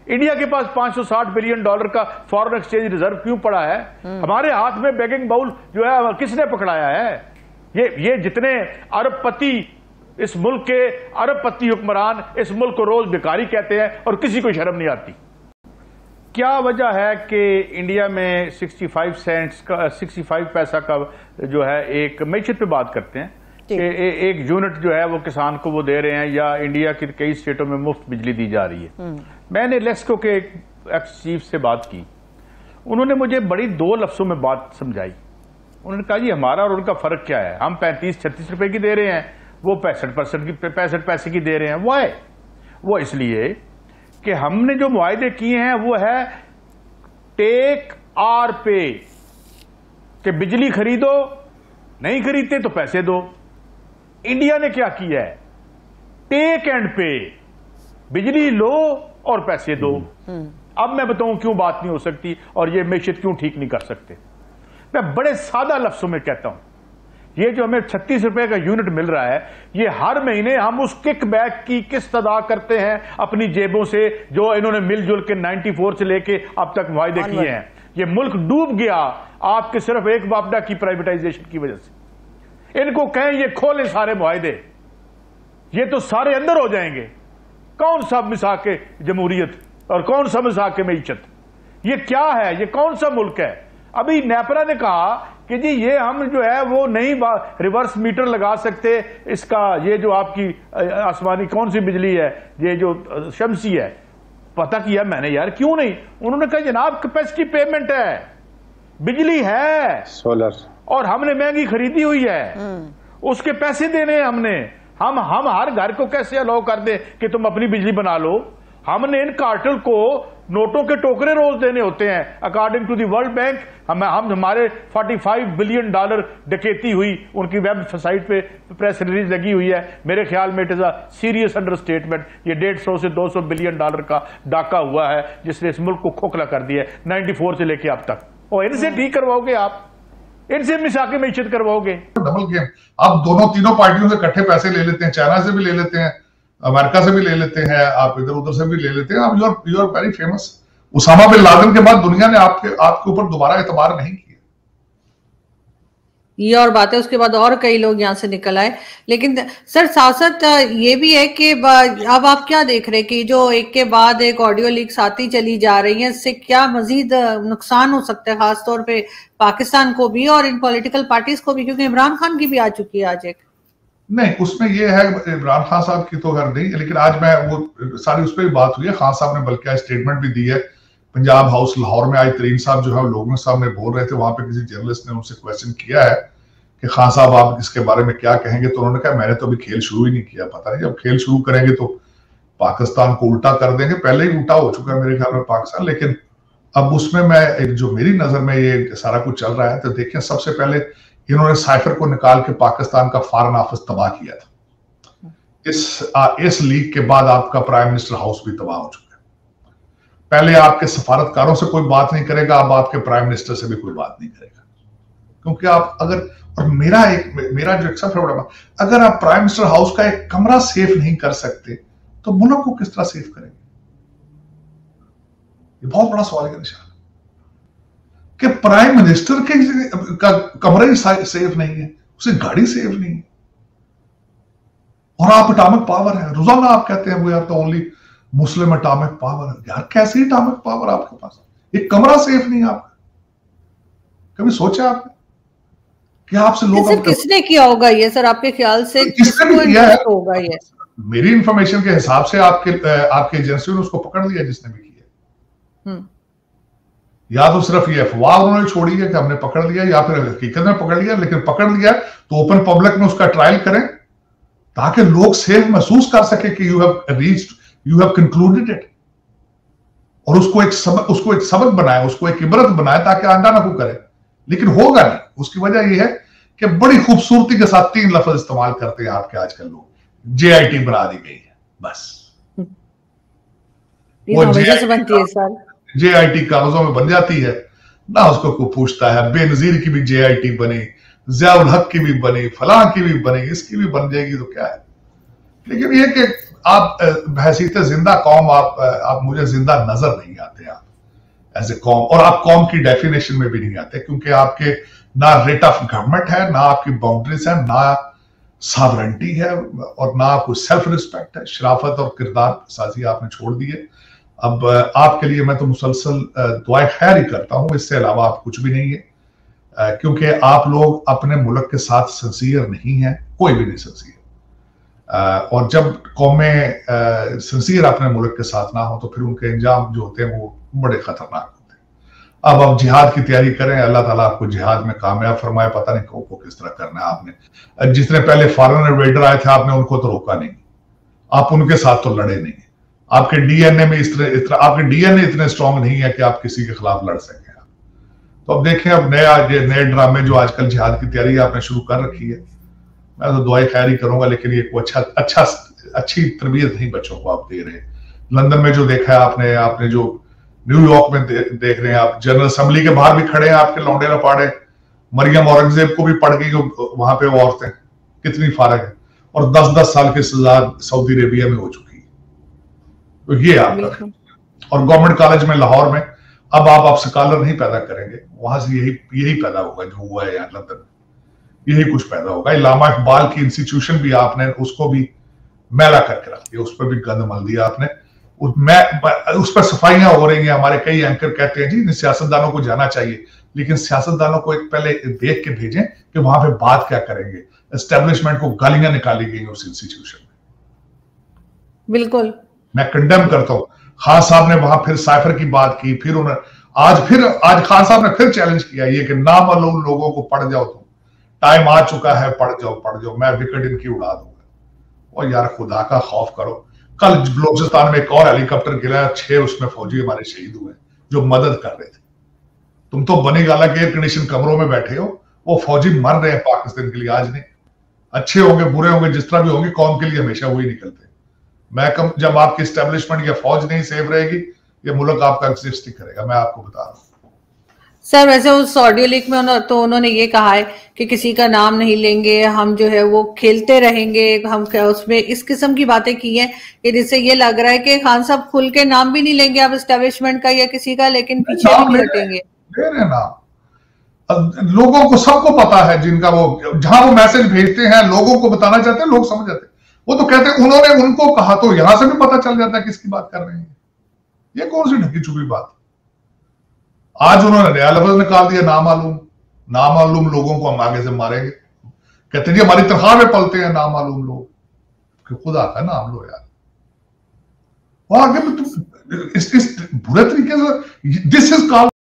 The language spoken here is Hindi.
इंडिया के पास $560 बिलियन का फॉरेन एक्सचेंज रिजर्व क्यों पड़ा है? हमारे हाथ में बेगिंग बाउल जो है किसने पकड़ाया है? ये जितने अरबपति इस मुल्क के अरबपति हुक्मरान इस मुल्क को रोज भिखारी कहते हैं और किसी को शर्म नहीं आती। क्या वजह है कि इंडिया में 65 पैसा का जो है एक मैशत पे बात करते हैं कि एक यूनिट जो है वो किसान को वो दे रहे हैं, या इंडिया की कई स्टेटों में मुफ्त बिजली दी जा रही है। मैंने लेस्को के एक एक्स चीफ से बात की, उन्होंने मुझे बड़ी 2 लफ्जों में बात समझाई। उन्होंने कहा जी हमारा और उनका फर्क क्या है, हम 35-36 रुपए की दे रहे हैं, वो 65 पैसे की दे रहे हैं। वो इसलिए कि हमने जो मुआहदे किए हैं वो है टेक और पे, कि बिजली खरीदो, नहीं खरीदते तो पैसे दो। इंडिया ने क्या किया है? टेक एंड पे, बिजली लो और पैसे दो। अब मैं बताऊं क्यों बात नहीं हो सकती और ये मैशत क्यों ठीक नहीं कर सकते। मैं बड़े सादा लफ्जों में कहता हूं, ये जो हमें 36 रुपए का यूनिट मिल रहा है, ये हर महीने हम उस किक बैक की किस्त अदा करते हैं अपनी जेबों से, जो इन्होंने मिलजुल के 94 से लेके अब तक मुआहदे किए हैं। ये मुल्क डूब गया आपके सिर्फ एक वापडा की प्राइवेटाइजेशन की वजह से। इनको कहें ये खोलें सारे मुआहदे, ये तो सारे अंदर हो जाएंगे। कौन सा मिसाक जमहूरियत और कौन सा मिसाक मईशत? ये क्या है? ये कौन सा मुल्क है? अभी नेपरा ने कहा कि जी ये हम जो है वो नहीं रिवर्स मीटर लगा सकते, इसका ये जो आपकी आसमानी कौन सी बिजली है, ये जो शमसी है। पता किया मैंने यार, क्यों नहीं? उन्होंने कहा जनाब कैपेसिटी पेमेंट है, बिजली है सोलर, और हमने महंगी खरीदी हुई है, उसके पैसे देने हैं हमने। हम हर घर को कैसे अलाउ कर दें कि तुम अपनी बिजली बना लो? हमने इन कार्टेल को नोटों के टोकरे रोज देने होते हैं। According to the World Bank हमारे $45 बिलियन डकैती हुई, उनकी वेबसाइट पे प्रेस रिलीज लगी हुई है। मेरे ख्याल में it is a serious understatement. ये 150 से 200 बिलियन डॉलर का डाका हुआ है जिसने इस मुल्क को खोखला कर दिया है 94 से लेके अब तक। और इनसे ठीक करवाओगे आप? इनसे मिसाके मैशत करवाओगे? Double game. अब दोनों तीनों पार्टियों से इकट्ठे पैसे ले लेते हैं, चाइना से भी ले लेते हैं, अमेरिका से भी ले लेते हैं, आप इधर उधर से भी ले लेते हैं। आप you are very famous. Osama bin Laden के बाद दुनिया ने आपके ऊपर दोबारा एतबार नहीं किया। ये और बात है, उसके बाद और कई लोग यहाँ से निकल आए। लेकिन सर साथ साथ ये भी है कि अब आप क्या देख रहे हैं कि जो एक के बाद एक ऑडियो लीक्स आती चली जा रही है, इससे क्या मजीद नुकसान हो सकता है, खासतौर पे पाकिस्तान को भी और इन पॉलिटिकल पार्टीज को भी? क्योंकि इमरान खान की भी आ चुकी है आज एक। नहीं, उसमें ये है इमरान खान साहब की तो खैर नहीं, लेकिन आज मैं वो सारी उस पर भी बात हुई है। खान साहब ने बल्कि आज स्टेटमेंट भी दी है। पंजाब हाउस लाहौर में आज तरीन साहब जो है लोगों के सामने बोल रहे थे, वहां पे किसी जर्नलिस्ट ने उनसे क्वेश्चन किया है कि खान साहब आप इसके बारे में क्या कहेंगे, तो उन्होंने कहा मैंने तो अभी खेल शुरू ही नहीं किया, पता नहीं जब खेल शुरू करेंगे तो पाकिस्तान को उल्टा कर देंगे। पहले ही उल्टा हो चुका है मेरे ख्याल में पाकिस्तान, लेकिन अब उसमें मैं जो मेरी नजर में ये सारा कुछ चल रहा है, तो देखिए सबसे पहले इन्होंने साइफर को निकाल के पाकिस्तान का फॉरेन ऑफिस तबाह किया था। इस लीक के बाद आपका प्राइम मिनिस्टर हाउस भी तबाह हो चुका है। पहले आपके सफारतकारों से कोई बात नहीं करेगा, अब आपके प्राइम मिनिस्टर से भी कोई बात नहीं करेगा, क्योंकि आप अगर, और मेरा जो सबसे बड़ा बात, अगर आप प्राइम मिनिस्टर हाउस का एक कमरा सेफ नहीं कर सकते तो मुल्क को किस तरह सेफ करेंगे? ये बहुत बड़ा सवाल का निशान कि प्राइम मिनिस्टर का कमरा ही सेफ नहीं है, उसे गाड़ी सेफ नहीं है, और आप एटॉमिक पावर है। रोजाना आप कहते हैं we are the only Muslim atomic power. यार कैसी एटॉमिक पावर आपके पास? एक कमरा सेफ नहीं है आपका। कभी सोचा आपने कि आपसे लोग सर किसने किया होगा ये? सर आपके ख्याल से किसने किया है? होगा ये? मेरी इंफॉर्मेशन के हिसाब से आपके एजेंसी ने उसको पकड़ लिया जिसने भी किया। या तो सिर्फ ये अफवाह उन्होंने छोड़ी है कि हमने पकड़ लिया, या फिर हकीकत में पकड़ लिया। लेकिन पकड़ लिया तो ओपन पब्लिक में उसका ट्रायल करें ताकि लोग सेफ महसूस कर सके कि यू हैव कंक्लूडेड इट, और उसको एक सबक बनाए, उसको एक इबरत बनाए ताकि आंदा ना को करे। लेकिन होगा नहीं। उसकी वजह यह है कि बड़ी खूबसूरती के साथ 3 लफ्ज इस्तेमाल करते हैं आपके आजकल लोग। JIT बना दी गई है, बस वो JIT कागजों में बन जाती है ना, उसको कोई पूछता है। बेनजीर की भी JIT बनी, ज़ियाउल हक की भी बनी, फलां की भी बनी, इसकी भी बन जाएगी तो क्या है। लेकिन ये कि आप हैसियत जिंदा कौम आप मुझे जिंदा नजर नहीं आते आप एज ए कौम, और आप कौम की डेफिनेशन में भी नहीं आते, क्योंकि आपके ना रेट ऑफ गवर्नमेंट है, ना आपकी बाउंड्रीज है, ना सॉवरेंटी है, और ना आपको सेल्फ रिस्पेक्ट है। शराफत और किरदार साजी आपने छोड़ दी है। अब आपके लिए मैं तो मुसलसल दुआएं खैर ही करता हूं, इससे अलावा आप कुछ भी नहीं है, क्योंकि आप लोग अपने मुल्क के साथ सिंसियर नहीं है, कोई भी नहीं सिंसियर। और जब कौमें सिंसियर अपने मुल्क के साथ ना हो तो फिर उनके अंजाम जो होते हैं वो बड़े खतरनाक होते हैं। अब आप जिहाद की तैयारी करें, अल्लाह ताला आपको जिहाद में कामयाब फरमाए। पता नहीं को किस तरह करना है आपने। जितने पहले फॉरेन इन्वेडर आए थे आपने उनको तो रोका नहीं, आप उनके साथ तो लड़े नहीं। आपके डीएनए में आपके डीएनए इतने स्ट्रांग नहीं है कि आप किसी के खिलाफ लड़ सकें। तो अब देखें, अब नए ड्रामे जो आजकल जिहाद की तैयारी आपने शुरू कर रखी है, मैं तो दुआई खैर ही करूंगा, लेकिन ये अच्छी तरबियत नहीं बच्चों को आप दे रहे। लंदन में जो देखा है आपने जो न्यूयॉर्क में देख रहे हैं आप, जनरल असेंबली के बाहर भी खड़े हैं आपके लौंडे लपाड़े। मरियम औरंगजेब को भी पड़ गई वहां पे वो औरतें, कितनी फारग है, और 10-10 साल की सजा सऊदी अरेबिया में हो चुकी है। तो ये आपका, और गवर्नमेंट कॉलेज में लाहौर में अब आप स्कॉलर नहीं पैदा करेंगे, वहां से यही पैदा होगा जो हुआ है यहाँ लंदन में, यही कुछ पैदा होगा। इलामा इकबाल की इंस्टीट्यूशन भी आपने उसको भी मैला करके रख दिया, उस पर भी गंद मल दिया आपने। उस पर सफाइयां हो रही हैं। हमारे कई एंकर कहते हैं जी इन सियासतदानों को जाना चाहिए, लेकिन सियासतदानों को एक पहले देख के भेजें कि वहां पे बात क्या करेंगे। एस्टेब्लिशमेंट को गालियां निकाली गई उस इंस्टीट्यूशन में। बिल्कुल, मैं कंडेम करता हूं। खान साहब ने वहां फिर साइफर की बात की, फिर उन्होंने आज खान साहब ने फिर चैलेंज किया ये कि नामालूम लोगों को पढ़ जाओ, तुम टाइम आ चुका है, पढ़ जाओ, मैं विकेट इनकी उड़ा दूंगा। और यार खुदा का खौफ करो। कल बलोचिस्तान में एक और हेलीकॉप्टर गिरा, 6 उसमें फौजी हमारे शहीद हुए जो मदद कर रहे थे। तुम तो बनी गाला के एयर कंडीशन कमरों में बैठे हो, वो फौजी मर रहे हैं पाकिस्तान के लिए, आज नहीं। अच्छे होंगे बुरे होंगे जिस तरह भी होंगे, कौम के लिए हमेशा वही निकलते। जब आपकी एस्टेब्लिशमेंट या फौज नहीं सेफ रहेगी, ये मुल्क आपका एग्जिस्ट ही करेगा, मैं आपको बता रहा हूं। सर वैसे उस ऑडियो लीक में उन्होंने ये कहा है कि किसी का नाम नहीं लेंगे, हम जो है वो खेलते रहेंगे, हम उसमें इस किस्म की बातें की हैं कि जिससे ये लग रहा है कि खान साहब खुल के नाम भी नहीं लेंगे आप एस्टेब्लिशमेंट का या किसी का, लेकिन पीछे भी नहीं हटेंगे। ले रहे नाम, लोगों को सबको पता है, जिनका वो जहां वो मैसेज भेजते हैं लोगों को बताना चाहते हैं, लोग समझ जाते हैं। वो तो कहते हैं उन्होंने उनको कहा, तो यहां से भी पता चल जाता है किसकी बात कर रहे हैं। ये कौन सी ढकी छुपी बात। आज उन्होंने नया लफ्ज निकाल दिया, नामालूम लोगों को हम आगे से मारेंगे। कहते जी हमारी तनख्वाह में पलते हैं नामालूम लोग, कि खुदा का नाम लो यार। वो आगे इस बुरे तरीके से, दिस इज कॉल्ड